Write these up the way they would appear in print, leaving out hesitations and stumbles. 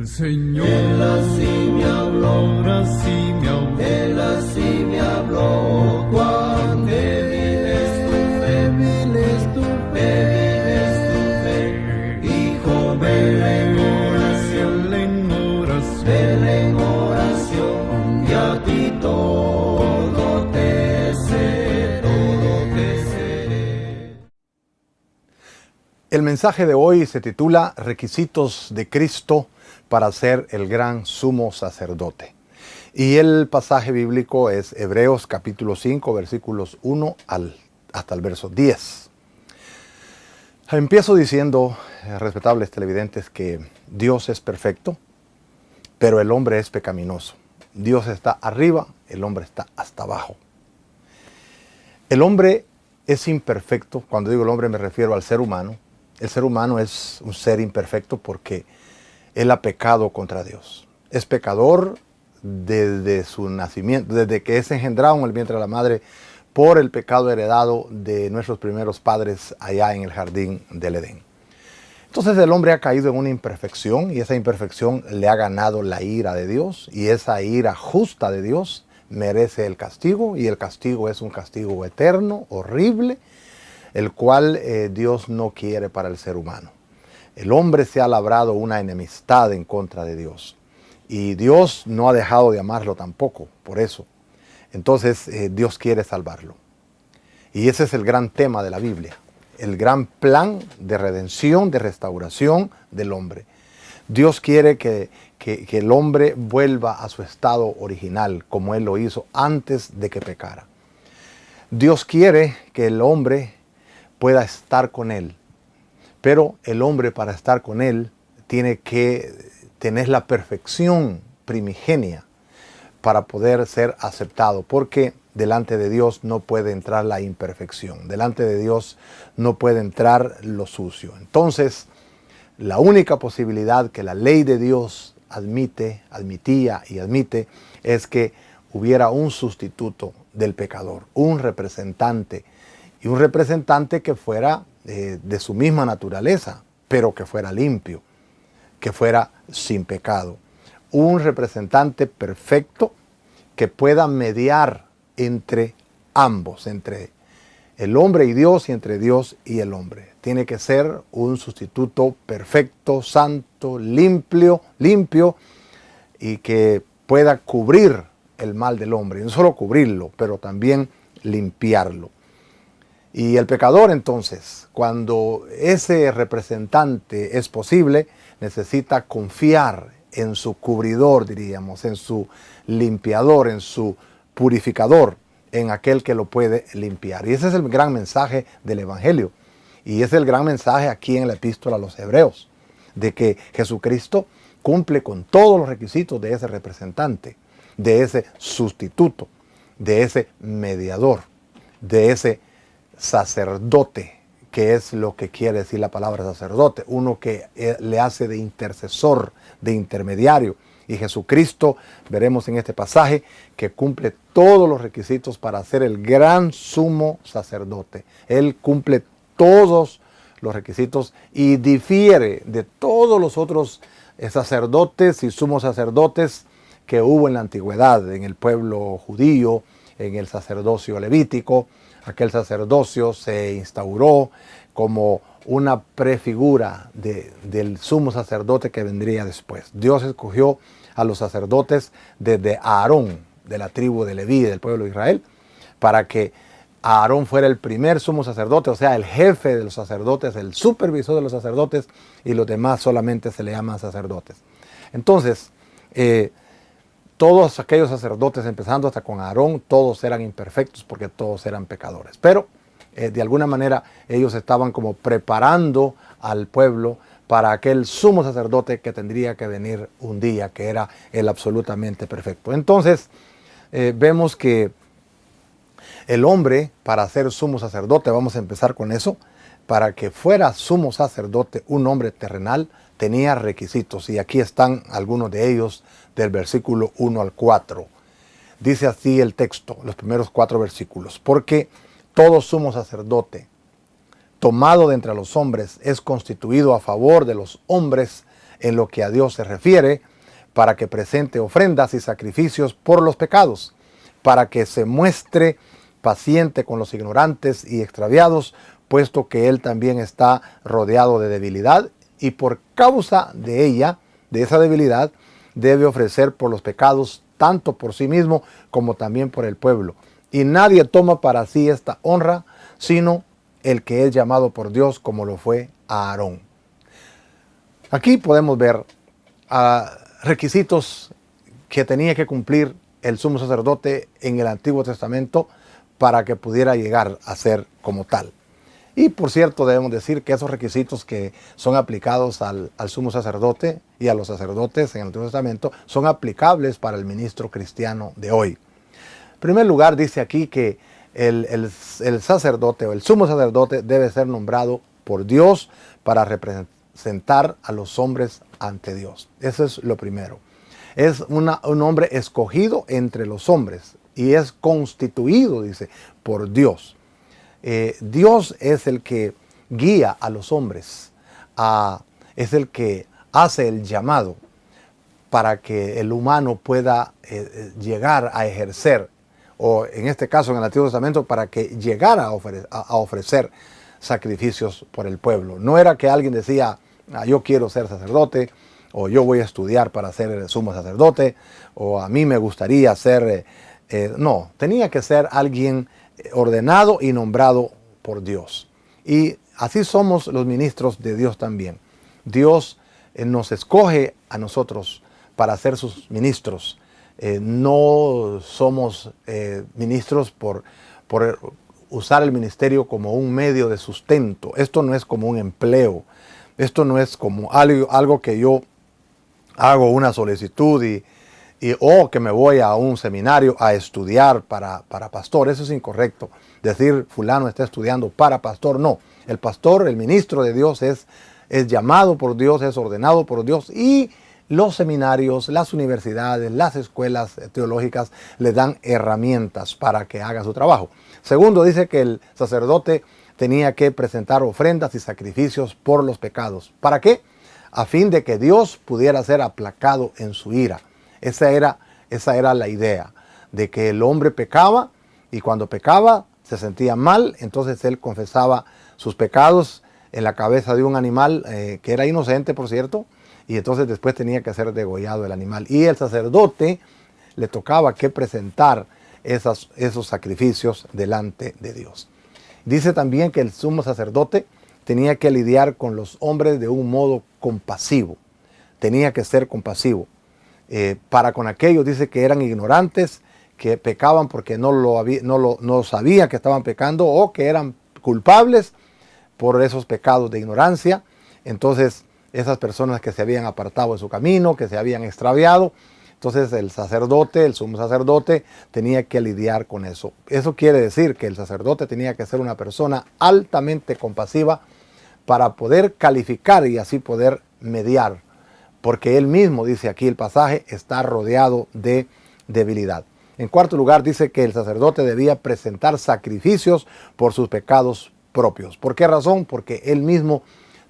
Señor. Él así me habló, Él así me habló. Él así me habló. Cuán débil es tu fe, débil es tu fe. Hijo, vela en oración, vela en oración, y a ti todo te seré. El mensaje de hoy se titula Requisitos de Cristo para ser el gran sumo sacerdote. Y el pasaje bíblico es Hebreos capítulo 5, versículos 1 hasta el verso 10. Empiezo diciendo, respetables televidentes, que Dios es perfecto, pero el hombre es pecaminoso. Dios está arriba, el hombre está hasta abajo. El hombre es imperfecto. Cuando digo el hombre me refiero al ser humano. El ser humano es un ser imperfecto porque él ha pecado contra Dios. Es pecador desde su nacimiento, desde que es engendrado en el vientre de la madre por el pecado heredado de nuestros primeros padres allá en el jardín del Edén. Entonces el hombre ha caído en una imperfección y esa imperfección le ha ganado la ira de Dios, y esa ira justa de Dios merece el castigo, y el castigo es un castigo eterno, horrible, el cual Dios no quiere para el ser humano. El hombre se ha labrado una enemistad en contra de Dios. Y Dios no ha dejado de amarlo tampoco, por eso. Entonces Dios quiere salvarlo. Y ese es el gran tema de la Biblia. El gran plan de redención, de restauración del hombre. Dios quiere que el hombre vuelva a su estado original, como Él lo hizo antes de que pecara. Dios quiere que el hombre pueda estar con Él. Pero el hombre, para estar con Él, tiene que tener la perfección primigenia para poder ser aceptado, porque delante de Dios no puede entrar la imperfección, delante de Dios no puede entrar lo sucio. Entonces, la única posibilidad que la ley de Dios admitía y admite es que hubiera un sustituto del pecador, un representante, y un representante que fuera de su misma naturaleza, pero que fuera limpio, que fuera sin pecado. Un representante perfecto que pueda mediar entre ambos, entre el hombre y Dios y entre Dios y el hombre. Tiene que ser un sustituto perfecto, santo, limpio y que pueda cubrir el mal del hombre. Y no solo cubrirlo, pero también limpiarlo. Y el pecador, entonces, cuando ese representante es posible, necesita confiar en su cubridor, diríamos, en su limpiador, en su purificador, en aquel que lo puede limpiar. Y ese es el gran mensaje del Evangelio. Y ese es el gran mensaje aquí en la Epístola a los Hebreos, de que Jesucristo cumple con todos los requisitos de ese representante, de ese sustituto, de ese mediador, de ese sacerdote, que es lo que quiere decir la palabra sacerdote, uno que le hace de intercesor, de intermediario. Y Jesucristo, veremos en este pasaje, que cumple todos los requisitos para ser el gran sumo sacerdote. Él cumple todos los requisitos y difiere de todos los otros sacerdotes y sumos sacerdotes que hubo en la antigüedad, en el pueblo judío, en el sacerdocio levítico. Aquel sacerdocio se instauró como una prefigura del sumo sacerdote que vendría después. Dios escogió a los sacerdotes desde Aarón, de la tribu de Leví, del pueblo de Israel, para que Aarón fuera el primer sumo sacerdote, o sea, el jefe de los sacerdotes, el supervisor de los sacerdotes, y los demás solamente se le llaman sacerdotes. Entonces, todos aquellos sacerdotes, empezando hasta con Aarón, todos eran imperfectos porque todos eran pecadores. Pero de alguna manera ellos estaban como preparando al pueblo para aquel sumo sacerdote que tendría que venir un día, que era el absolutamente perfecto. Entonces vemos que el hombre, para ser sumo sacerdote, vamos a empezar con eso, para que fuera sumo sacerdote, un hombre terrenal, tenía requisitos, y aquí están algunos de ellos del versículo 1 al 4. Dice así el texto, los primeros 4 versículos: porque todo sumo sacerdote tomado de entre los hombres es constituido a favor de los hombres en lo que a Dios se refiere, para que presente ofrendas y sacrificios por los pecados, para que se muestre paciente con los ignorantes y extraviados, puesto que él también está rodeado de debilidad, y por causa de ella, de esa debilidad, debe ofrecer por los pecados, tanto por sí mismo como también por el pueblo. Y nadie toma para sí esta honra, sino el que es llamado por Dios, como lo fue a Aarón. Aquí podemos ver requisitos que tenía que cumplir el sumo sacerdote en el Antiguo Testamento para que pudiera llegar a ser como tal. Y por cierto, debemos decir que esos requisitos que son aplicados al sumo sacerdote y a los sacerdotes en el Antiguo Testamento son aplicables para el ministro cristiano de hoy. En primer lugar, dice aquí que el sacerdote o el sumo sacerdote debe ser nombrado por Dios para representar a los hombres ante Dios. Eso es lo primero. Es un hombre escogido entre los hombres y es constituido, dice, por Dios. Dios es el que guía a los hombres, es el que hace el llamado para que el humano pueda llegar a ejercer, o en este caso en el Antiguo Testamento, para que llegara a ofrecer sacrificios por el pueblo. No era que alguien decía, yo quiero ser sacerdote, o yo voy a estudiar para ser sumo sacerdote, o a mí me gustaría ser... no, tenía que ser alguien ordenado y nombrado por Dios. Y así somos los ministros de Dios también. Dios nos escoge a nosotros para ser sus ministros. No somos ministros por usar el ministerio como un medio de sustento. Esto no es como un empleo. Esto no es como algo que yo hago una solicitud o que me voy a un seminario a estudiar para pastor. Eso es incorrecto. Decir fulano está estudiando para pastor. No, el pastor, el ministro de Dios es llamado por Dios, es ordenado por Dios, y los seminarios, las universidades, las escuelas teológicas le dan herramientas para que haga su trabajo. Segundo, dice que el sacerdote tenía que presentar ofrendas y sacrificios por los pecados. ¿Para qué? A fin de que Dios pudiera ser aplacado en su ira. Esa era la idea, de que el hombre pecaba, y cuando pecaba se sentía mal, entonces él confesaba sus pecados en la cabeza de un animal que era inocente, por cierto, y entonces después tenía que ser degollado el animal. Y el sacerdote le tocaba que presentar esos sacrificios delante de Dios. Dice también que el sumo sacerdote tenía que lidiar con los hombres de un modo compasivo. Tenía que ser compasivo. Para con aquellos, dice, que eran ignorantes, que pecaban porque no sabían que estaban pecando, o que eran culpables por esos pecados de ignorancia. Entonces, esas personas que se habían apartado de su camino, que se habían extraviado, entonces el sacerdote, el sumo sacerdote, tenía que lidiar con eso. Eso quiere decir que el sacerdote tenía que ser una persona altamente compasiva para poder calificar y así poder mediar, porque él mismo, dice aquí el pasaje, está rodeado de debilidad. En cuarto lugar, dice que el sacerdote debía presentar sacrificios por sus pecados propios. ¿Por qué razón? Porque él mismo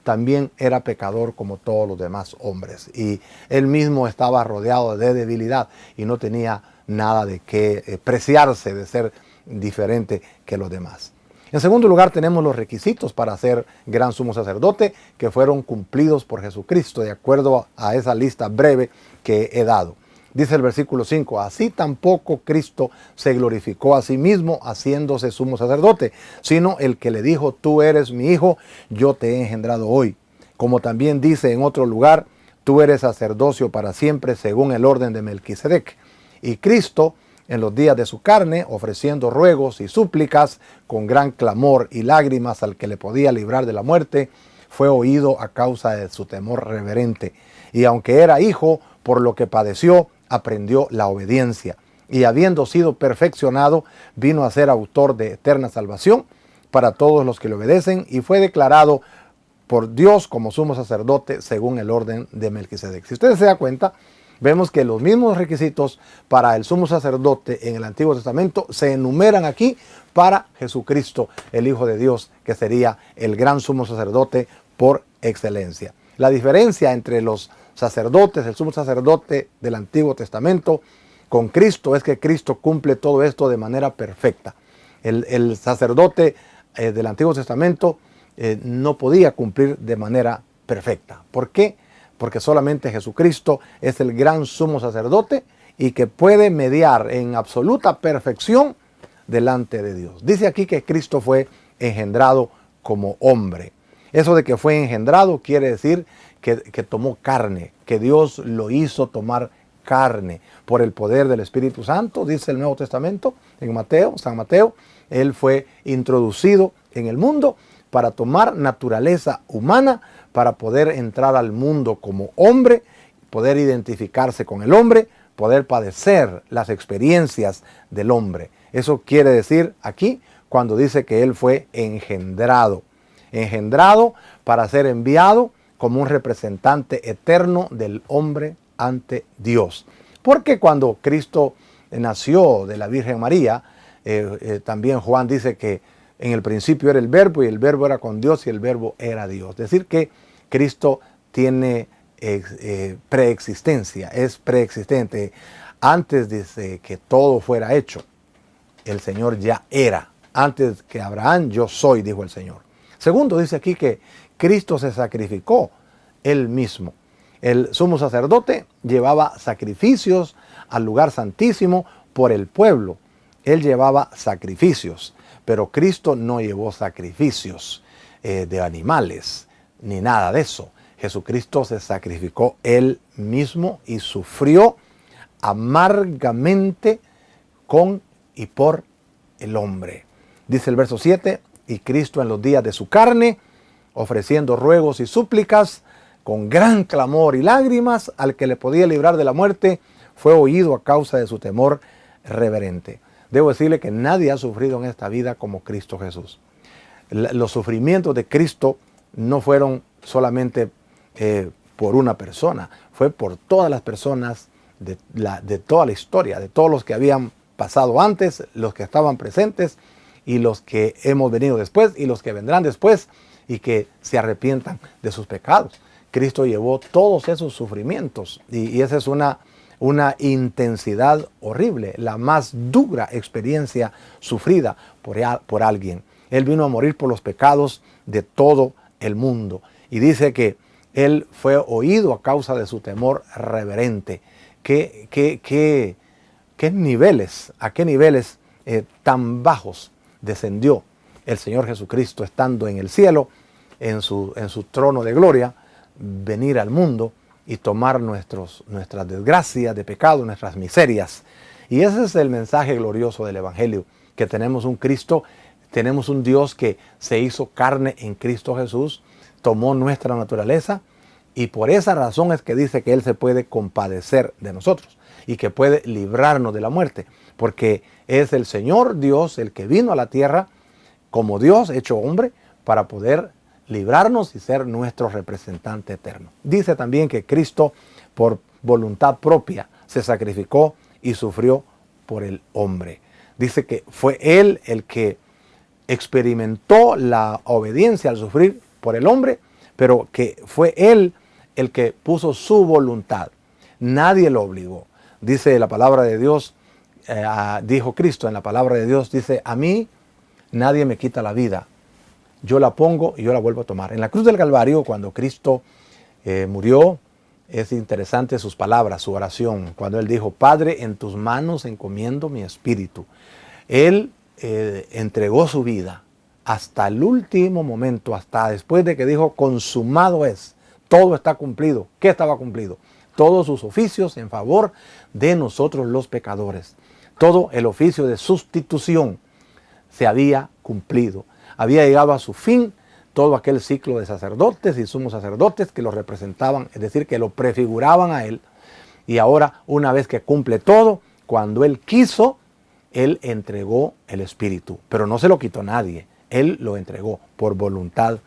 también era pecador como todos los demás hombres, y él mismo estaba rodeado de debilidad y no tenía nada de qué preciarse de ser diferente que los demás. En segundo lugar, tenemos los requisitos para ser gran sumo sacerdote, que fueron cumplidos por Jesucristo de acuerdo a esa lista breve que he dado. Dice el versículo 5, así tampoco Cristo se glorificó a sí mismo haciéndose sumo sacerdote, sino el que le dijo, tú eres mi hijo, yo te he engendrado hoy. Como también dice en otro lugar, tú eres sacerdocio para siempre según el orden de Melquisedec. Y Cristo, en los días de su carne, ofreciendo ruegos y súplicas con gran clamor y lágrimas al que le podía librar de la muerte, fue oído a causa de su temor reverente. Y aunque era hijo, por lo que padeció, aprendió la obediencia. Y habiendo sido perfeccionado, vino a ser autor de eterna salvación para todos los que le obedecen, y fue declarado por Dios como sumo sacerdote según el orden de Melquisedec. Si ustedes se dan cuenta, vemos que los mismos requisitos para el sumo sacerdote en el Antiguo Testamento se enumeran aquí para Jesucristo, el Hijo de Dios, que sería el gran sumo sacerdote por excelencia. La diferencia entre los sacerdotes, el sumo sacerdote del Antiguo Testamento, con Cristo es que Cristo cumple todo esto de manera perfecta. El sacerdote del Antiguo Testamento no podía cumplir de manera perfecta. ¿Por qué? Porque solamente Jesucristo es el gran sumo sacerdote y que puede mediar en absoluta perfección delante de Dios. Dice aquí que Cristo fue engendrado como hombre. Eso de que fue engendrado quiere decir que tomó carne, que Dios lo hizo tomar carne por el poder del Espíritu Santo, dice el Nuevo Testamento en Mateo, San Mateo. Él fue introducido en el mundo para tomar naturaleza humana, para poder entrar al mundo como hombre, poder identificarse con el hombre, poder padecer las experiencias del hombre. Eso quiere decir aquí cuando dice que Él fue engendrado. Engendrado para ser enviado como un representante eterno del hombre ante Dios. Porque cuando Cristo nació de la Virgen María, también Juan dice que en el principio era el Verbo y el Verbo era con Dios y el Verbo era Dios. Es decir que Cristo tiene preexistencia, es preexistente. Antes de que todo fuera hecho, el Señor ya era. Antes que Abraham, yo soy, dijo el Señor. Segundo, dice aquí que Cristo se sacrificó Él mismo. El sumo sacerdote llevaba sacrificios al lugar santísimo por el pueblo. Él llevaba sacrificios, pero Cristo no llevó sacrificios de animales, ni nada de eso. Jesucristo se sacrificó Él mismo y sufrió amargamente con y por el hombre. Dice el verso 7, y Cristo en los días de su carne, ofreciendo ruegos y súplicas, con gran clamor y lágrimas, al que le podía librar de la muerte, fue oído a causa de su temor reverente. Debo decirle que nadie ha sufrido en esta vida como Cristo Jesús. Los sufrimientos de Cristo no fueron solamente por una persona, fue por todas las personas de toda la historia, de todos los que habían pasado antes, los que estaban presentes y los que hemos venido después y los que vendrán después y que se arrepientan de sus pecados. Cristo llevó todos esos sufrimientos y esa es una intensidad horrible, la más dura experiencia sufrida por alguien. Él vino a morir por los pecados de todo el mundo y dice que Él fue oído a causa de su temor reverente. ¿Qué niveles, a qué niveles tan bajos descendió el Señor Jesucristo estando en el cielo, en su trono de gloria, venir al mundo y tomar nuestras desgracias de pecado, nuestras miserias? Y ese es el mensaje glorioso del Evangelio, que tenemos un Cristo, tenemos un Dios que se hizo carne en Cristo Jesús, tomó nuestra naturaleza y por esa razón es que dice que Él se puede compadecer de nosotros y que puede librarnos de la muerte, porque es el Señor Dios el que vino a la tierra como Dios hecho hombre para poder librarnos y ser nuestro representante eterno. Dice también que Cristo por voluntad propia se sacrificó y sufrió por el hombre. Dice que fue Él el que experimentó la obediencia al sufrir por el hombre, pero que fue Él el que puso su voluntad. Nadie lo obligó. Dice la palabra de Dios, dijo Cristo en la palabra de Dios, dice, a mí nadie me quita la vida. Yo la pongo y yo la vuelvo a tomar. En la cruz del Calvario, cuando Cristo murió, es interesante sus palabras, su oración. Cuando Él dijo, Padre, en tus manos encomiendo mi espíritu. Él entregó su vida hasta el último momento, hasta después de que dijo, consumado es. Todo está cumplido. ¿Qué estaba cumplido? Todos sus oficios en favor de nosotros los pecadores. Todo el oficio de sustitución se había cumplido. Había llegado a su fin todo aquel ciclo de sacerdotes y sumos sacerdotes que lo representaban, es decir, que lo prefiguraban a Él. Y ahora, una vez que cumple todo, cuando Él quiso, Él entregó el Espíritu. Pero no se lo quitó nadie. Él lo entregó por voluntad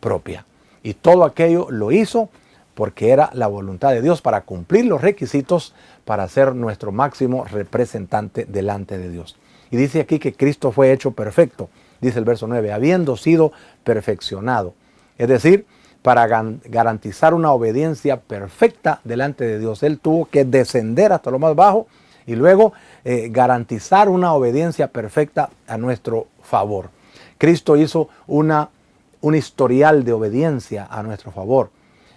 propia. Y todo aquello lo hizo porque era la voluntad de Dios para cumplir los requisitos para ser nuestro máximo representante delante de Dios. Y dice aquí que Cristo fue hecho perfecto. Dice el verso 9, habiendo sido perfeccionado. Es decir, para garantizar una obediencia perfecta delante de Dios. Él tuvo que descender hasta lo más bajo y luego garantizar una obediencia perfecta a nuestro favor. Cristo hizo un historial de obediencia a nuestro favor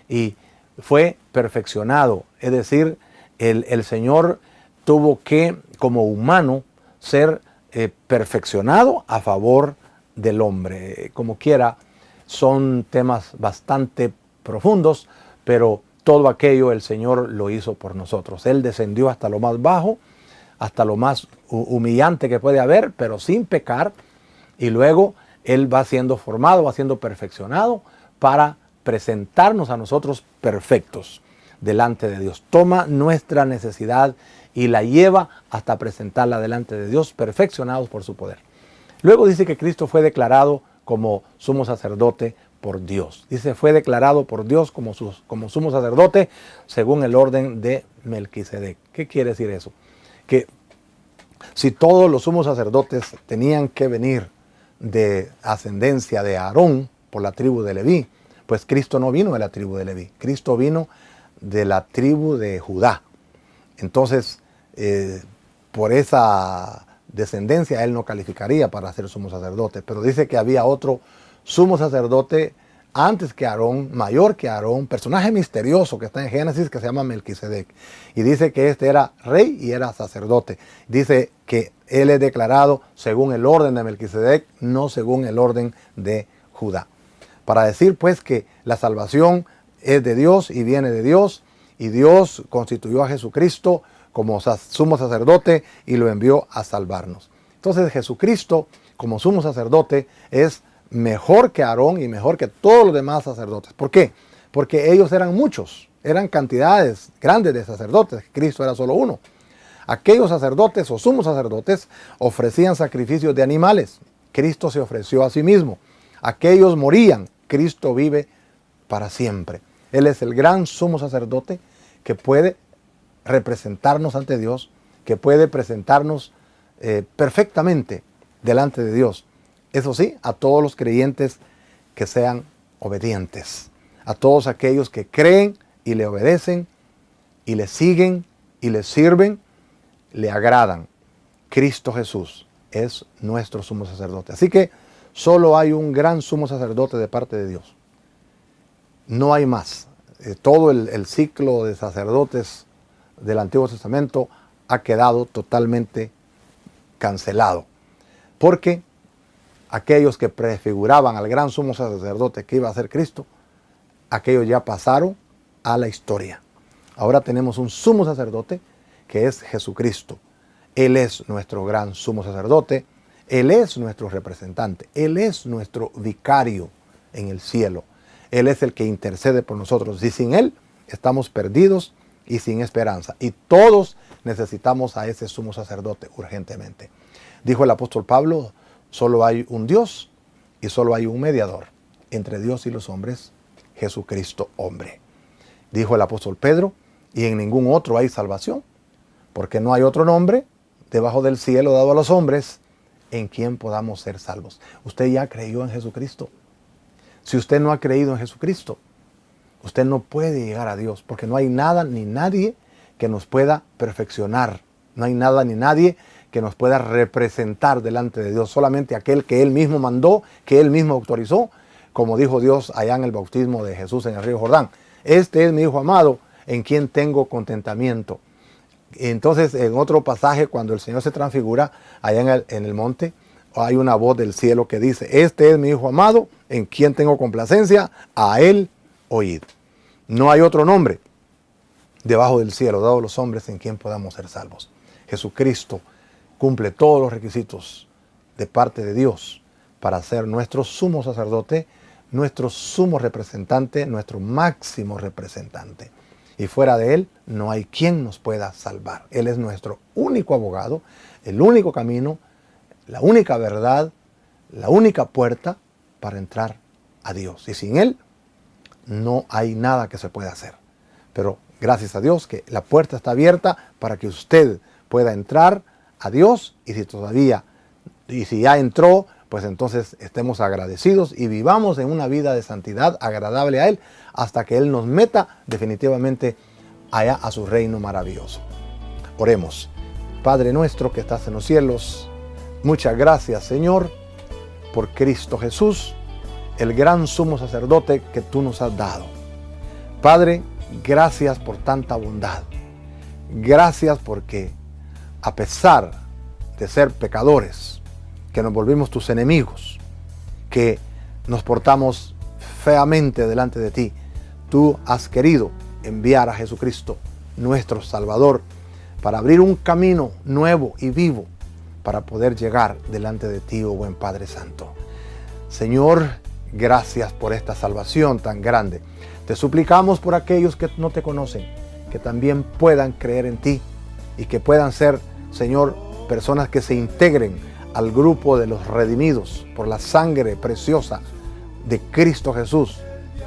y fue perfeccionado. Es decir, el Señor tuvo que, como humano, ser perfeccionado a favor del hombre. Como quiera, son temas bastante profundos, pero todo aquello el Señor lo hizo por nosotros. Él descendió hasta lo más bajo, hasta lo más humillante que puede haber, pero sin pecar, y luego Él va siendo formado, va siendo perfeccionado para presentarnos a nosotros perfectos delante de Dios. Toma nuestra necesidad y la lleva hasta presentarla delante de Dios, perfeccionados por su poder. Luego dice que Cristo fue declarado como sumo sacerdote por Dios. Dice, fue declarado por Dios como sumo sacerdote según el orden de Melquisedec. ¿Qué quiere decir eso? Que si todos los sumos sacerdotes tenían que venir de ascendencia de Aarón por la tribu de Leví, pues Cristo no vino de la tribu de Leví. Cristo vino de la tribu de Judá. Entonces, por esa descendencia Él no calificaría para ser sumo sacerdote. Pero dice que había otro sumo sacerdote antes que Aarón, mayor que Aarón, personaje misterioso que está en Génesis, que se llama Melquisedec. Y dice que este era rey y era sacerdote. Dice que Él es declarado según el orden de Melquisedec, no según el orden de Judá. Para decir pues que la salvación es de Dios y viene de Dios, y Dios constituyó a Jesucristo como sumo sacerdote y lo envió a salvarnos. Entonces Jesucristo como sumo sacerdote es mejor que Aarón y mejor que todos los demás sacerdotes. ¿Por qué? Porque ellos eran muchos, eran cantidades grandes de sacerdotes. Cristo era solo uno. Aquellos sacerdotes o sumos sacerdotes ofrecían sacrificios de animales. Cristo se ofreció a sí mismo. Aquellos morían. Cristo vive para siempre. Él es el gran sumo sacerdote que puede representarnos ante Dios, que puede presentarnos perfectamente delante de Dios. Eso sí, a todos los creyentes que sean obedientes, a todos aquellos que creen y le obedecen y le siguen y le sirven, le agradan. Cristo Jesús es nuestro sumo sacerdote. Así que solo hay un gran sumo sacerdote de parte de Dios. No hay más. Todo el ciclo de sacerdotes del Antiguo Testamento ha quedado totalmente cancelado. Porque aquellos que prefiguraban al gran sumo sacerdote que iba a ser Cristo, aquellos ya pasaron a la historia. Ahora tenemos un sumo sacerdote que es Jesucristo. Él es nuestro gran sumo sacerdote. Él es nuestro representante. Él es nuestro vicario en el cielo. Él es el que intercede por nosotros. Y sin Él estamos perdidos y sin esperanza. Y todos necesitamos a ese sumo sacerdote urgentemente. Dijo el apóstol Pablo, solo hay un Dios y solo hay un mediador entre Dios y los hombres, Jesucristo hombre. Dijo el apóstol Pedro, y en ningún otro hay salvación, porque no hay otro nombre debajo del cielo dado a los hombres en quien podamos ser salvos. Usted ya creyó en Jesucristo. Si usted no ha creído en Jesucristo, usted no puede llegar a Dios, porque no hay nada ni nadie que nos pueda perfeccionar. No hay nada ni nadie que nos pueda representar delante de Dios. Solamente aquel que Él mismo mandó, que Él mismo autorizó, como dijo Dios allá en el bautismo de Jesús en el río Jordán. Este es mi Hijo amado, en quien tengo contentamiento. Entonces, en otro pasaje, cuando el Señor se transfigura allá en el monte, hay una voz del cielo que dice, este es mi Hijo amado, en quien tengo complacencia, a Él oíd. No hay otro nombre debajo del cielo dado a los hombres en quien podamos ser salvos. Jesucristo cumple todos los requisitos de parte de Dios para ser nuestro sumo sacerdote, nuestro sumo representante, nuestro máximo representante. Y fuera de Él no hay quien nos pueda salvar. Él es nuestro único abogado, el único camino, la única verdad, la única puerta para entrar a Dios. Y sin Él no hay nada que se pueda hacer. Pero gracias a Dios que la puerta está abierta para que usted pueda entrar a Dios, y si ya entró, pues entonces estemos agradecidos y vivamos en una vida de santidad agradable a Él hasta que Él nos meta definitivamente allá a su reino maravilloso. Oremos. Padre nuestro que estás en los cielos, muchas gracias, Señor, por Cristo Jesús, el gran sumo sacerdote que tú nos has dado. Padre, gracias por tanta bondad. Gracias porque a pesar de ser pecadores, que nos volvimos tus enemigos, que nos portamos feamente delante de ti, tú has querido enviar a Jesucristo, nuestro Salvador, para abrir un camino nuevo y vivo para poder llegar delante de ti, oh buen Padre Santo. Señor, gracias por esta salvación tan grande. Te suplicamos por aquellos que no te conocen, que también puedan creer en ti y que puedan ser, Señor, personas que se integren al grupo de los redimidos por la sangre preciosa de Cristo Jesús,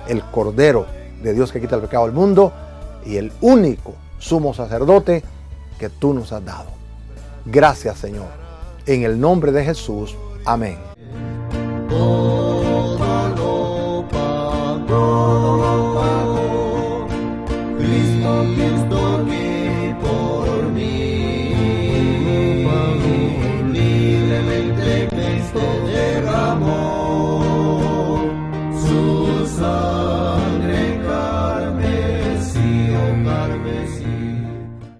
el Cordero de Dios que quita el pecado del mundo y el único sumo sacerdote que tú nos has dado. Gracias, Señor. En el nombre de Jesús. Amén. Todo lo pagó Cristo, Cristo, Cristo.